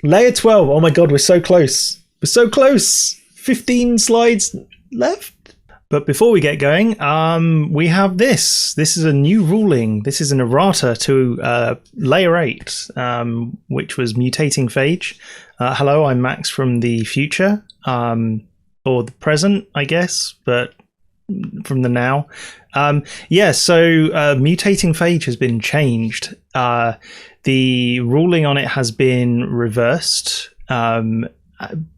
Layer 12. Oh my god, we're so close. We're so close. 15 slides left. But before we get going, we have this. This is a new ruling. This is an errata to Layer 8, which was Mutating Phage. Hello, I'm Max from the future, or the present, I guess, but from the now. So Mutating Phage has been changed. The ruling on it has been reversed.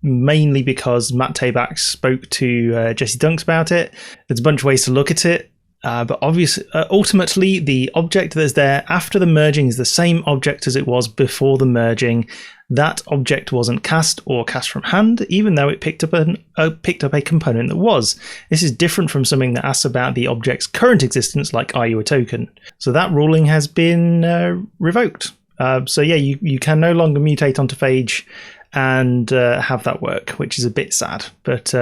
Mainly because Matt Tabak spoke to Jesse Dunks about it. There's a bunch of ways to look at it, but obviously, ultimately, the object that's there after the merging is the same object as it was before the merging. That object wasn't cast or cast from hand, even though it picked up a component that was. This is different from something that asks about the object's current existence, like are you a token? So that ruling has been revoked. You can no longer mutate onto Phage and have that work, which is a bit sad, but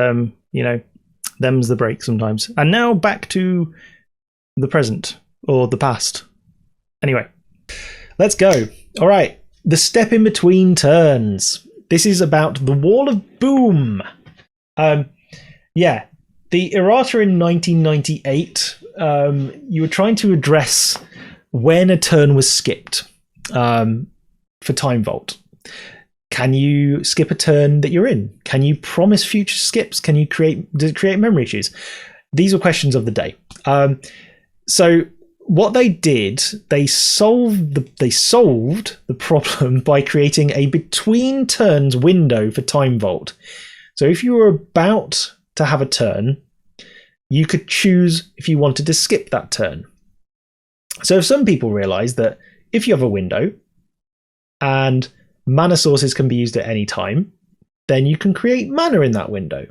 them's the break sometimes. And now back to the present, or the past. Anyway, let's go. All right, the step in between turns. This is about the Wall of Boom. The errata in 1998, you were trying to address when a turn was skipped for Time Vault. Can you skip a turn that you're in? Can you promise future skips? Does it create memory issues? These are questions of the day. So what they did, they solved the problem by creating a between turns window for Time Vault. So if you were about to have a turn, you could choose if you wanted to skip that turn. So some people realize that if you have a window and mana sources can be used at any time, then you can create mana in that window.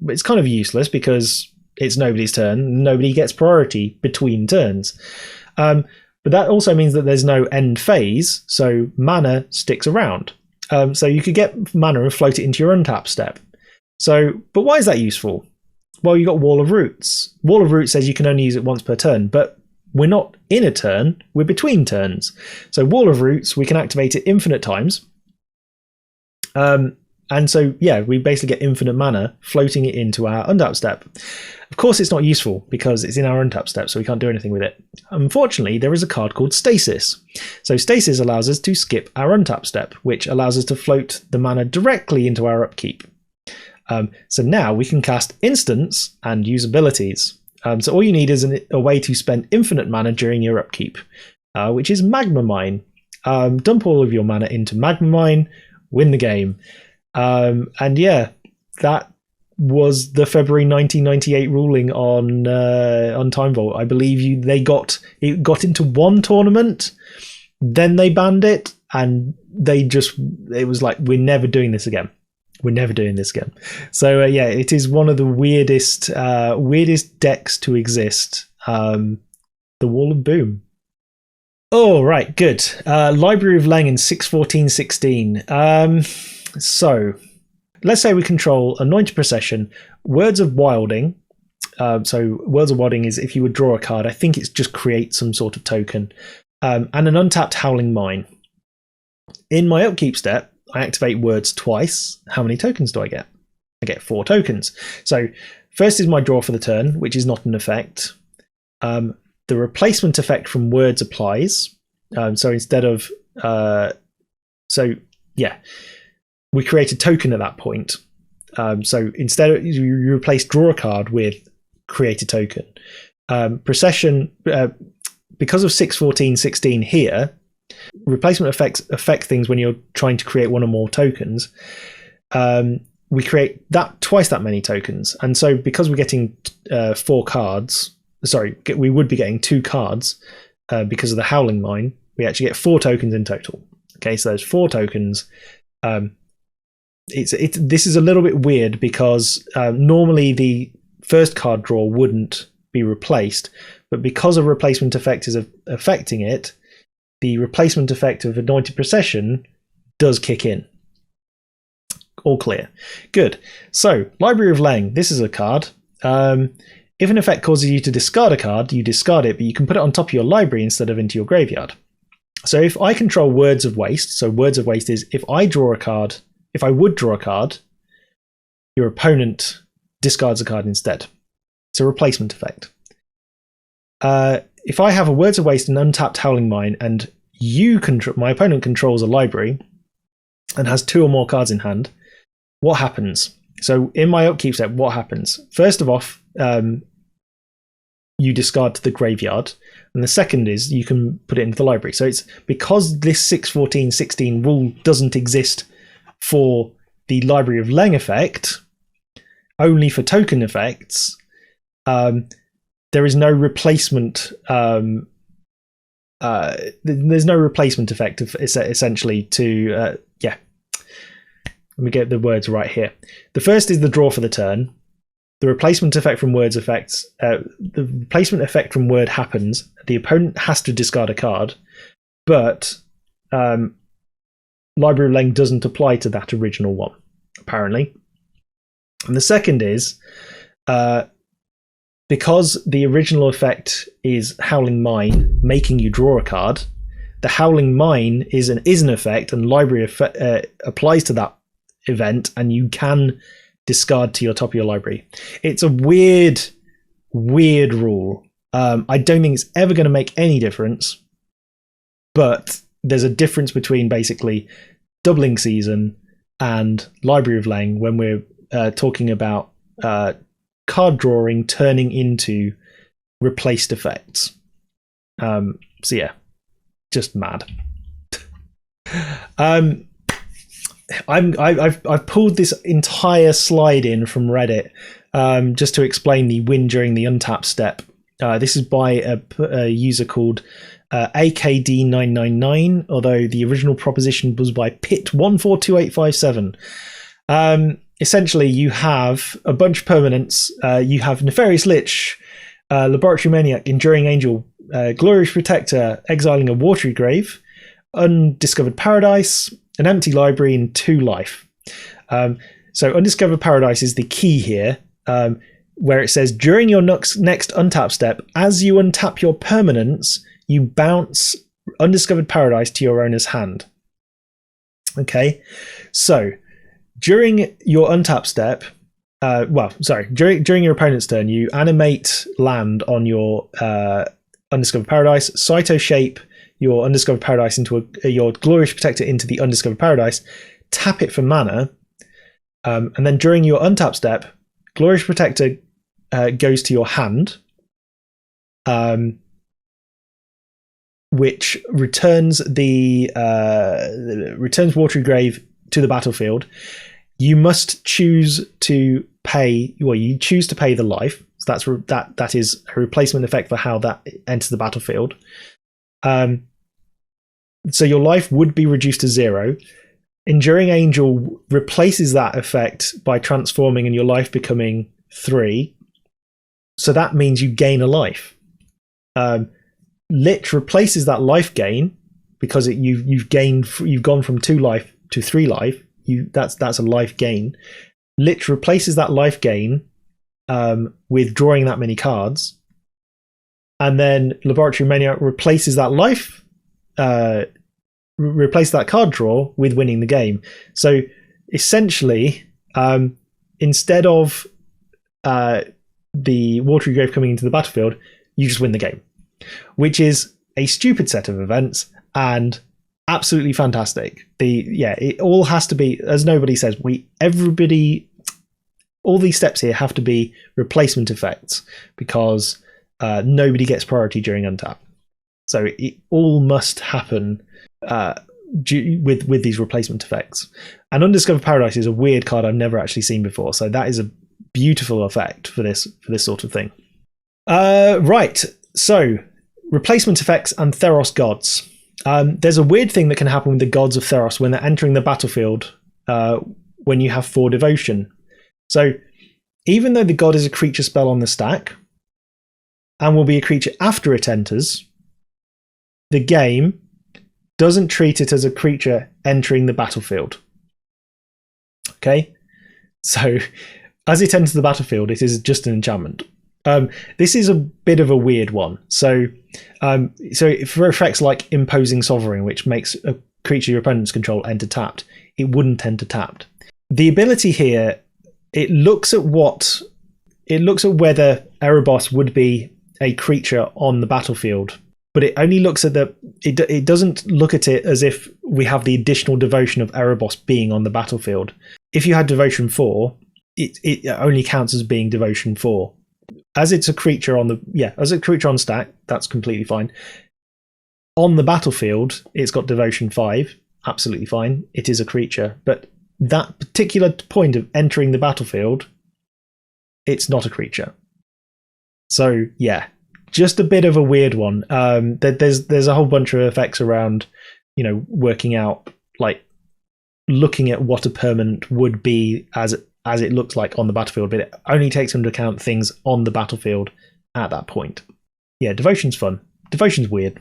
It's kind of useless because it's nobody's turn. Nobody gets priority between turns. But that also means that there's no end phase, so mana sticks around. So you could get mana and float it into your untap step. But why is that useful? Well, you got Wall of Roots. Wall of Roots says you can only use it once per turn, but we're not in a turn, we're between turns. So Wall of Roots, we can activate it infinite times. We basically get infinite mana floating it into our untap step. Of course, it's not useful because it's in our untap step, so we can't do anything with it. Unfortunately, there is a card called Stasis. So Stasis allows us to skip our untap step, which allows us to float the mana directly into our upkeep. So now we can cast instants and use abilities. So all you need is a way to spend infinite mana during your upkeep, which is Magma Mine. Dump all of your mana into Magma Mine, win the game. That was the February 1998 ruling on Time Vault. I believe it got into one tournament, then they banned it, and it was like, we're never doing this again. We're never doing this again. So it is one of the weirdest decks to exist. The Wall of Boom. Oh, right, good. Library of Leng in 6/14/16. So let's say we control Anointed Procession, Words of Wilding. So Words of Wilding is if you would draw a card, I think it's just create some sort of token, and an untapped Howling Mine. In my upkeep step, I activate words twice. How many tokens do I get? I get 4 tokens. So first is my draw for the turn, which is not an effect. The replacement effect from words applies. So instead of... we create a token at that point. So instead of you replace draw a card with create a token. Procession, because of 6/14/16 here, replacement effects affect things when you're trying to create one or more tokens. We create that twice that many tokens, and so because we're getting 4 cards, we would be getting 2 cards because of the Howling Mine. We actually get 4 tokens in total. Okay, so there's 4 tokens. This is a little bit weird because normally the first card draw wouldn't be replaced, but because a replacement effect is affecting it, the replacement effect of Anointed Procession does kick in. All clear. Good. So, Library of Leng. This is a card. If an effect causes you to discard a card, you discard it, but you can put it on top of your library instead of into your graveyard. So if I control Words of Waste, so Words of Waste is if I would draw a card, your opponent discards a card instead. It's a replacement effect. If I have a Words of Waste and untapped Howling Mine, and my opponent controls a library and has 2 or more cards in hand, what happens? So in my upkeep step, what happens? First of all, you discard to the graveyard, and the second is you can put it into the library. So it's because this 6/14/16 rule doesn't exist for the Library of Leng effect, only for token effects. There is no replacement. There's no replacement effect essentially to Let me get the words right here. The first is the draw for the turn. The replacement effect from words effects. The replacement effect from word happens. The opponent has to discard a card, but Library of Leng doesn't apply to that original one, apparently. And the second is because the original effect is Howling Mine, making you draw a card. The Howling Mine is an effect, and Library applies to that event, and you can discard to your top of your library. It's a weird rule. I don't think it's ever going to make any difference, but there's a difference between basically Doubling Season and Library of Leng when we're talking about card drawing turning into replaced effects. So yeah, just mad. I've pulled this entire slide in from Reddit just to explain the win during the untap step. This is by a user called AKD999, although the original proposition was by Pit142857. Essentially, you have a bunch of permanents. You have Nefarious Lich, Laboratory Maniac, Enduring Angel, Glorious Protector, exiling a Watery Grave, Undiscovered Paradise, an empty library, and 2 life. So Undiscovered Paradise is the key here, where it says during your next untap step, as you untap your permanents, you bounce Undiscovered Paradise to your owner's hand. Okay, so during your untap step, during your opponent's turn, you animate land on your Undiscovered Paradise, Cyto shape your Undiscovered Paradise into your Glorious Protector into the Undiscovered Paradise, tap it for mana, and then during your untap step, Glorious Protector goes to your hand, which returns returns Watery Grave to the battlefield. You must choose to pay. Well, you choose to pay the life. So that is a replacement effect for how that enters the battlefield. So your life would be reduced to 0. Enduring Angel replaces that effect by transforming and your life becoming 3. So that means you gain a life. Lich replaces that life gain because you've gone from 2 life to 3 life. That's a life gain. Lich replaces that life gain with drawing that many cards, and then Laboratory Maniac replaces that life. Replace that card draw with winning the game. So essentially, instead of the Watery Grave coming into the battlefield, you just win the game, which is a stupid set of events and absolutely fantastic. It all has to be, as nobody says, all these steps here have to be replacement effects because nobody gets priority during untap. So it all must happen with these replacement effects. And Undiscovered Paradise is a weird card I've never actually seen before. So that is a beautiful effect for this sort of thing. Right. So replacement effects and Theros Gods. There's a weird thing that can happen with the Gods of Theros when they're entering the battlefield when you have 4 devotion. So even though the god is a creature spell on the stack and will be a creature after it enters, the game doesn't treat it as a creature entering the battlefield. Okay? So as it enters the battlefield, it is just an enchantment. This is a bit of a weird one. So for effects like Imposing Sovereign, which makes a creature your opponents control enter tapped, it wouldn't enter tapped. The ability here, it looks at whether Erebos would be a creature on the battlefield, but it only looks at it doesn't look at it as if we have the additional devotion of Erebos being on the battlefield. If you had devotion 4, it only counts as being devotion 4. As it's a creature on stack, that's completely fine. On the battlefield, it's got devotion 5, absolutely fine. It is a creature, but that particular point of entering the battlefield, it's not a creature. So yeah, just a bit of a weird one. There's a whole bunch of effects around, working out, like looking at what a permanent would be as it looks like on the battlefield, but it only takes into account things on the battlefield at that point. Yeah, devotion's fun. Devotion's weird.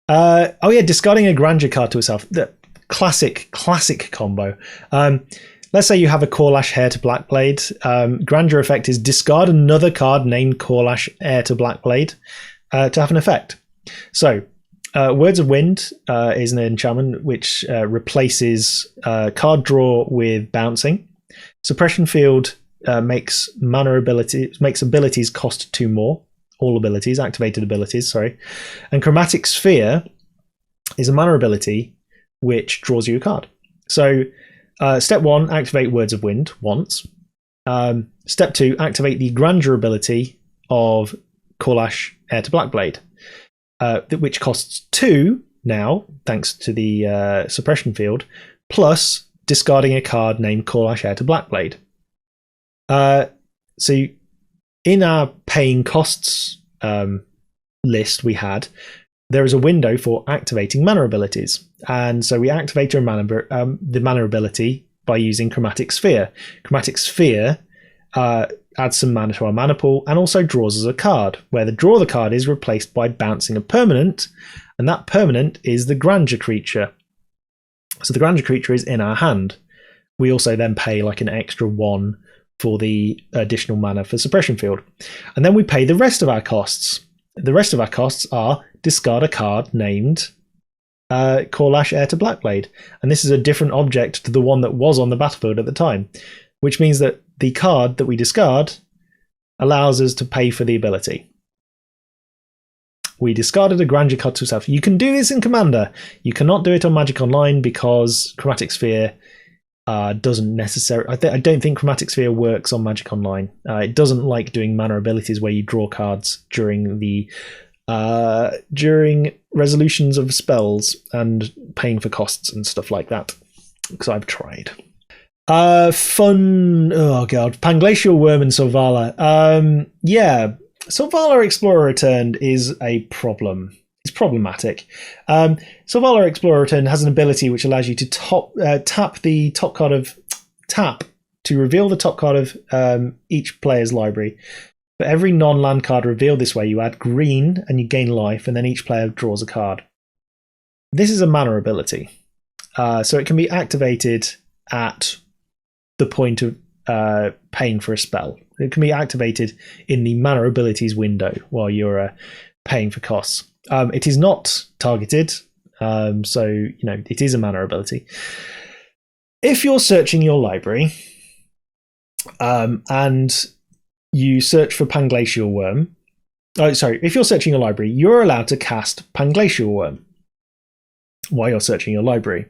Discarding a Grandeur card to itself. The classic combo. Let's say you have a Corlash Heir to Blackblade. Grandeur effect is discard another card named Corlash Heir to Blackblade to have an effect. So, Words of Wind is an enchantment which replaces card draw with bouncing. Suppression Field makes abilities cost 2 more. All abilities, activated abilities, sorry. And Chromatic Sphere is a mana ability which draws you a card. So, step 1, activate Words of Wind once. Step 2, activate the Grandeur ability of Corlash Heir to Blackblade, which costs 2 now, thanks to the suppression field, plus discarding a card named Corlash Heir to Blackblade. So in our paying costs list there is a window for activating mana abilities. And so we activate the mana ability by using Chromatic Sphere. Chromatic Sphere adds some mana to our mana pool and also draws us a card, where the draw the card is replaced by bouncing a permanent, and that permanent is the Grandeur creature. So the Grandeur creature is in our hand. We also then pay like an extra 1 for the additional mana for suppression field. And then we pay the rest of our costs. The rest of our costs are discard a card named Corlash Heir to Blackblade. And this is a different object to the one that was on the battlefield at the time, which means that the card that we discard allows us to pay for the ability. We discarded a Grandeur card to itself. You can do this in Commander. You cannot do it on Magic Online because Chromatic Sphere doesn't necessarily... I don't think Chromatic Sphere works on Magic Online. It doesn't like doing mana abilities where you draw cards during resolutions of spells and paying for costs and stuff like that, because I've tried. Fun... Oh god. Panglacial Wurm and Selvala. Selvala Explorer Returned is a problem. It's problematic. Selvala Explorer Return has an ability which allows you to tap the top card of... Tap to reveal the top card of each player's library. For every non-land card revealed this way, you add green and you gain life, and then each player draws a card. This is a mana ability. So it can be activated at the point of paying for a spell. It can be activated in the mana abilities window while you're paying for costs. It is not targeted, so it is a mana ability. If you're searching your library and you search for Panglacial Wurm, if you're searching your library, you're allowed to cast Panglacial Wurm while you're searching your library.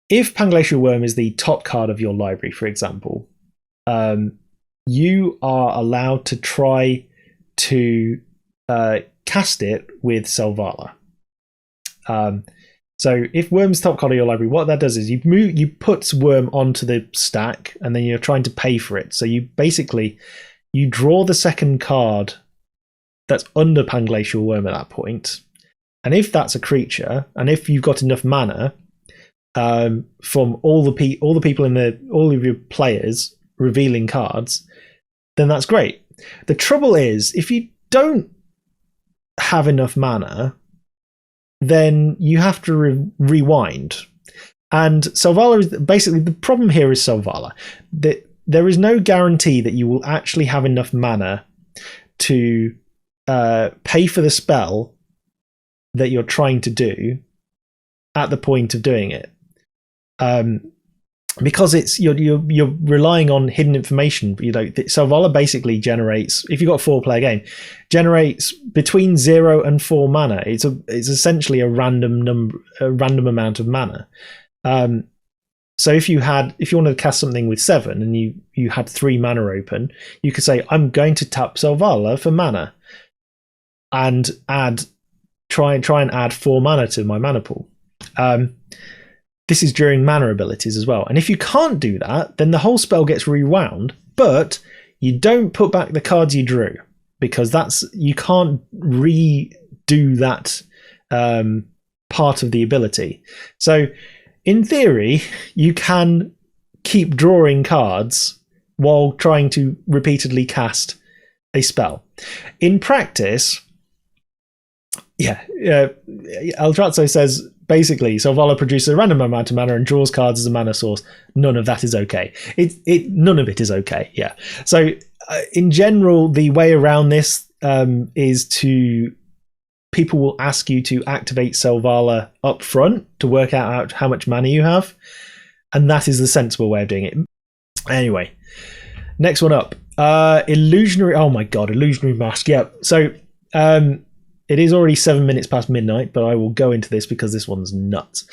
If Panglacial Wurm is the top card of your library, for example, you are allowed to try to cast it with Selvala. So if Wurm's top card of your library, what that does is you put Wurm onto the stack, and then you're trying to pay for it. So you draw the second card that's under Panglacial Wurm at that point. And if that's a creature, and if you've got enough mana from all of your players revealing cards, then that's great. The trouble is, if you don't have enough mana, then you have to rewind. And Selvala is basically, the problem here is Selvala. there is no guarantee that you will actually have enough mana to pay for the spell that you're trying to do at the point of doing it, because it's you're relying on hidden information. Selvala basically generates, if you've got a 4-player game, generates between 0 and 4 mana. It's essentially a random amount of mana. So if you wanted to cast something with 7 and you had 3 mana open, you could say, I'm going to tap Selvala for mana and try and add 4 mana to my mana pool. This is during mana abilities as well. And if you can't do that, then the whole spell gets rewound, but you don't put back the cards you drew, because you can't redo that part of the ability. So in theory, you can keep drawing cards while trying to repeatedly cast a spell. In practice, Eldrazo says, basically, Selvala produces a random amount of mana and draws cards as a mana source. None of that is okay. None of it is okay. Yeah. So, in general, the way around this is people will ask you to activate Selvala up front to work out how much mana you have, and that is the sensible way of doing it. Anyway, next one up, Illusionary. Oh my god, Illusionary Mask. Yeah. So, it is already 7 minutes past midnight, but I will go into this because this one's nuts.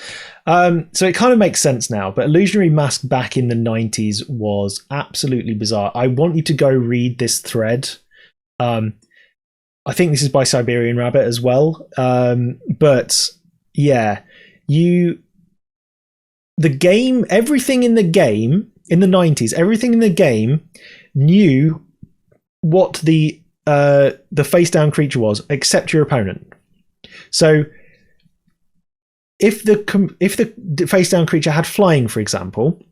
So it kind of makes sense now, but Illusionary Mask back in the 90s was absolutely bizarre. I want you to go read this thread. I think this is by Siberian Rabbit as well. But yeah, everything in the game in the 90s, everything in the game knew what the face down creature was, except your opponent. So if the face down creature had flying, for example,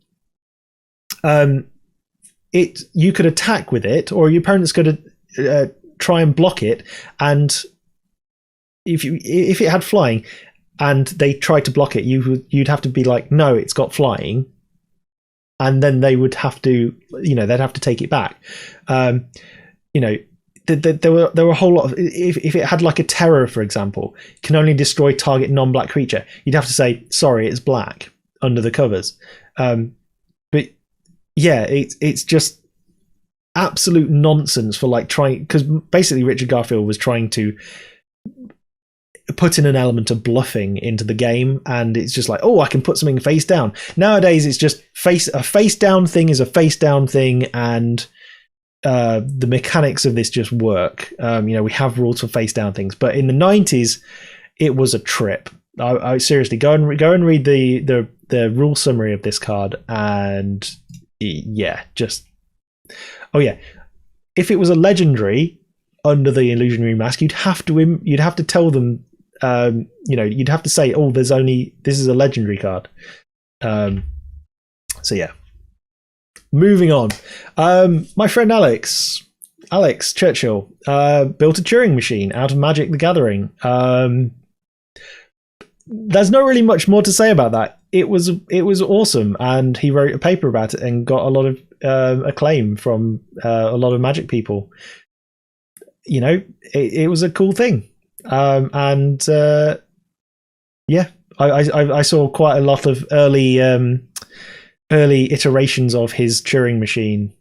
you could attack with it, or your opponent's going to try and block it, and if it had flying and they tried to block it, you'd have to be like, no, it's got flying, and then they would have to, they'd have to take it back. There were a whole lot of, if it had like a terror, for example, can only destroy target non-black creature, you'd have to say, sorry, it's black under the covers. But yeah, it's just absolute nonsense for like trying, because basically Richard Garfield was trying to put in an element of bluffing into the game, and it's just like, oh, I can put something face down. Nowadays it's just a face down thing is a face down thing, and the mechanics of this just work. We have rules for face down things, but in the 90s it was a trip. I seriously go and read the rule summary of this card, and if it was a legendary under the Illusionary Mask, you'd have to tell them, you'd have to say, oh, this is a legendary card. So yeah. Moving on, my friend Alex Churchill built a Turing machine out of Magic the Gathering. There's not really much more to say about that. It was awesome, and he wrote a paper about it and got a lot of acclaim from a lot of Magic people. It was a cool thing, and I saw quite a lot of early iterations of his Turing machine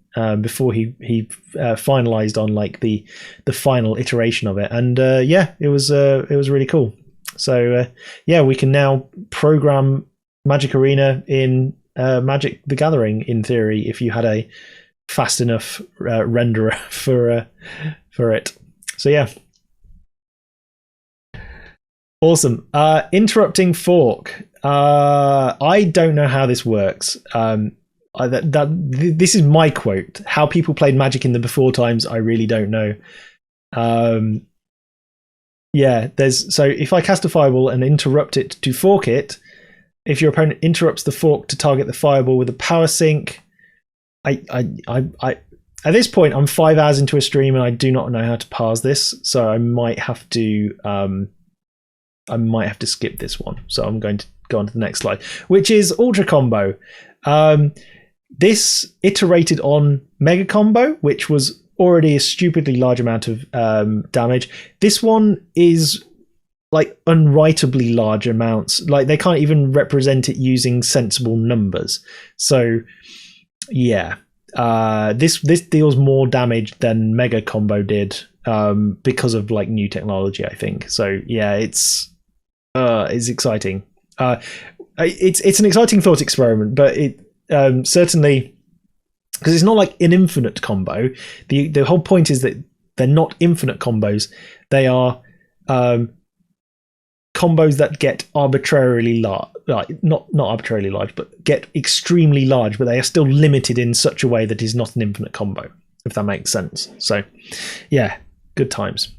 before he finalized on like the final iteration of it, and it was really cool. So we can now program Magic Arena in Magic the Gathering in theory, if you had a fast enough renderer for it. So yeah, awesome. Interrupting fork. I don't know how this works. This is my quote. How people played Magic in the before times, I really don't know. So if I cast a fireball and interrupt it to fork it, if your opponent interrupts the fork to target the fireball with a power sync, I at this point I'm 5 hours into a stream and I do not know how to parse this, so I might have to skip this one. So I'm going to go on to the next slide, which is Ultracombo. This iterated on Mega Combo, which was already a stupidly large amount of damage. This one is like unwritably large amounts. Like they can't even represent it using sensible numbers. So yeah, this deals more damage than Mega Combo did because of like new technology, I think. So yeah, it's exciting. It's an exciting thought experiment, but it certainly, because it's not like an infinite combo. The whole point is that they're not infinite combos. They are combos that get arbitrarily large, like not arbitrarily large, but get extremely large, but they are still limited in such a way that is not an infinite combo, if that makes sense. So yeah, good times.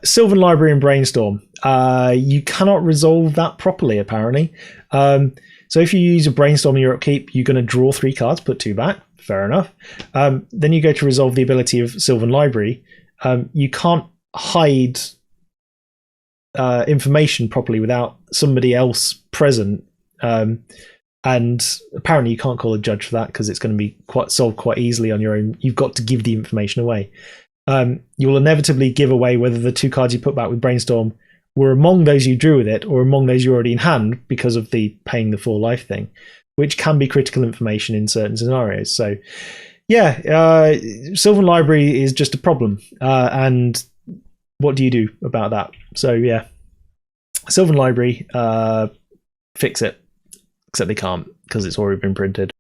Sylvan Library and Brainstorm. You cannot resolve that properly, apparently. So if you use a Brainstorm in your upkeep, you're going to draw 3 cards, put 2 back. Fair enough. Then you go to resolve the ability of Sylvan Library. You can't hide information properly without somebody else present. And apparently you can't call a judge for that because it's going to be solved quite easily on your own. You've got to give the information away. You will inevitably give away whether the 2 cards you put back with Brainstorm were among those you drew with it or among those you're already in hand because of the paying the 4 life thing, which can be critical information in certain scenarios. So yeah, Sylvan Library is just a problem. And what do you do about that? So yeah, Sylvan Library, fix it. Except they can't because it's already been printed.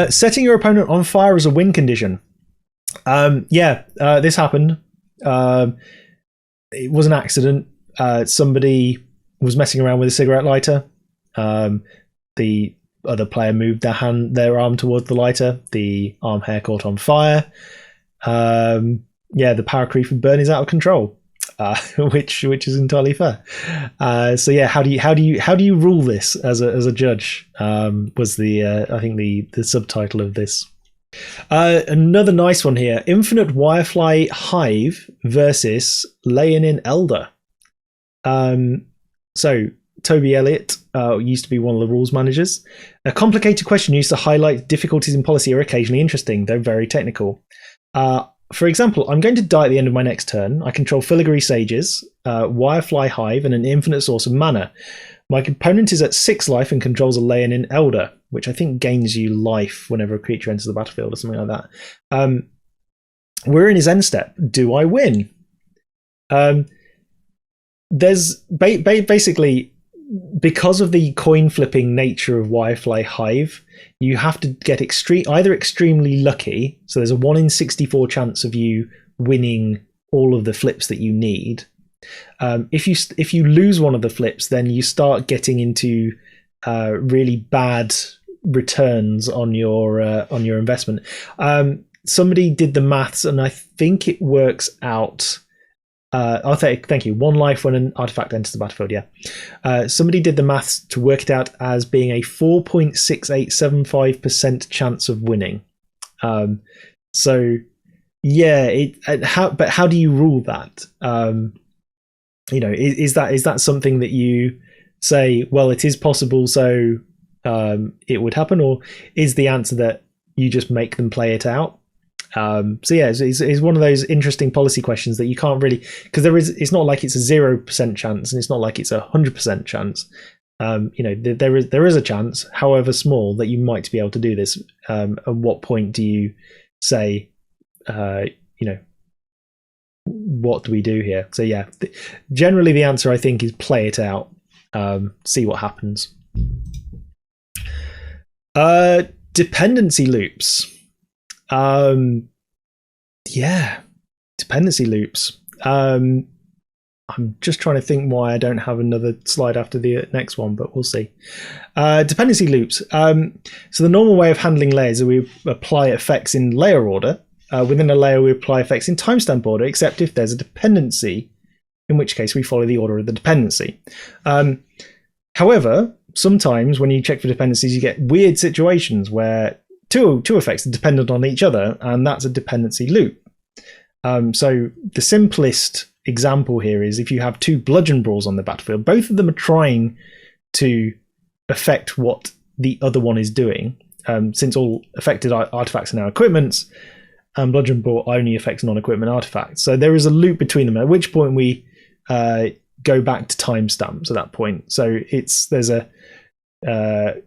Setting your opponent on fire as a win condition. This happened. It was an accident. Somebody was messing around with a cigarette lighter. The other player moved their arm towards the lighter. The arm hair caught on fire. The power creep and burn is out of control, which is entirely fair. So yeah, how do you rule this as a judge? Was the I think the subtitle of this. Another nice one here: Infinite Wirefly Hive versus Leonin Elder. So Toby Elliott used to be one of the rules managers. A complicated question used to highlight difficulties in policy are occasionally interesting, though very technical. For example, I'm going to die at the end of my next turn. I control Filigree Sages, Wirefly Hive, and an infinite source of mana. My opponent is at 6 life and controls a Leonin Elder, which I think gains you life whenever a creature enters the battlefield or something like that. We're in his end step. Do I win? There's basically, because of the coin flipping nature of Wirefly Hive, you have to get either extremely lucky, so there's a 1 in 64 chance of you winning all of the flips that you need. If you lose one of the flips, then you start getting into really bad returns on your investment. Somebody did the maths, and I think it works out. Thank you. 1 life when an artifact enters the battlefield. Yeah. Somebody did the maths to work it out as being a 4.6875% chance of winning. So yeah, but how do you rule that? Is that something that you say, well, it is possible, so it would happen, or is the answer that you just make them play it out? So yeah, it's one of those interesting policy questions that you can't really, because it's not like it's a 0% chance and it's not like it's 100% chance. There is a chance, however small, that you might be able to do this. At what point do you say, what do we do here? So yeah, generally the answer I think is play it out, see what happens. Dependency loops. Dependency loops. I'm just trying to think why I don't have another slide after the next one, but we'll see. Dependency loops. So the normal way of handling layers is we apply effects in layer order. Within a layer, we apply effects in timestamp order, except if there's a dependency, in which case we follow the order of the dependency. However, sometimes when you check for dependencies, you get weird situations where two effects are dependent on each other, and that's a dependency loop. So the simplest example here is if you have 2 bludgeon brawls on the battlefield, both of them are trying to affect what the other one is doing. Since all affected artifacts are now equipments, and Bludgeon Ball only affects non-equipment artifacts. So there is a loop between them, at which point we go back to timestamps at that point. So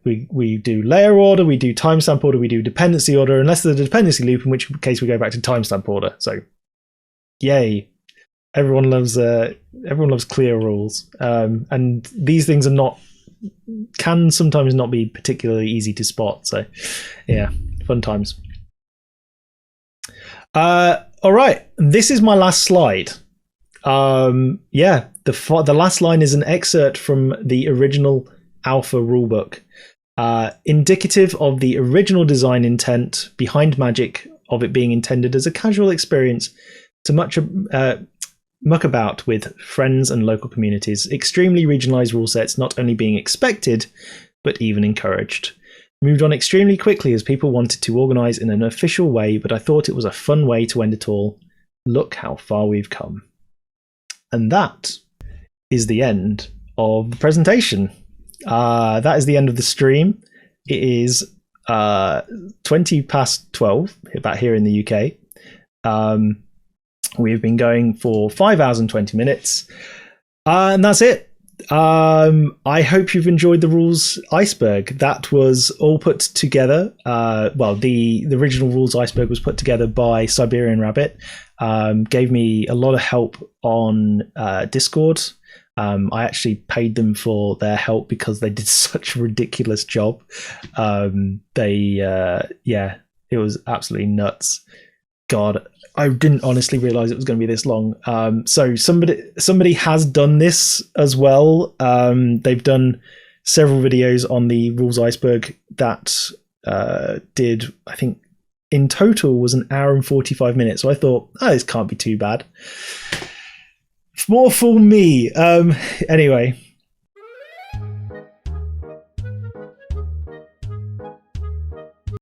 we do layer order, we do timestamp order, we do dependency order, unless there's a dependency loop, in which case we go back to timestamp order. So yay. Everyone loves clear rules. And these things can sometimes not be particularly easy to spot. So yeah, fun times. All right, this is my last slide. The last line is an excerpt from the original alpha rulebook, indicative of the original design intent behind Magic, of it being intended as a casual experience to muck about with friends and local communities. Extremely regionalized rule sets not only being expected, but even encouraged. Moved on extremely quickly as people wanted to organize in an official way, but I thought it was a fun way to end it all. Look how far we've come. And that is the end of the presentation. That is the end of the stream. It is 20 past 12 about here in the UK. We've been going for 5 hours and 20 minutes. And that's it. I hope you've enjoyed the Rules Iceberg. That was all put together. The original Rules Iceberg was put together by siberianrabbit. Gave me a lot of help on Discord. I actually paid them for their help because they did such a ridiculous job. It was absolutely nuts. God, I didn't honestly realize it was going to be this long. So somebody has done this as well. They've done several videos on the Rules Iceberg that did, I think, in total was an hour and 45 minutes. So I thought, this can't be too bad. More for me. Anyway,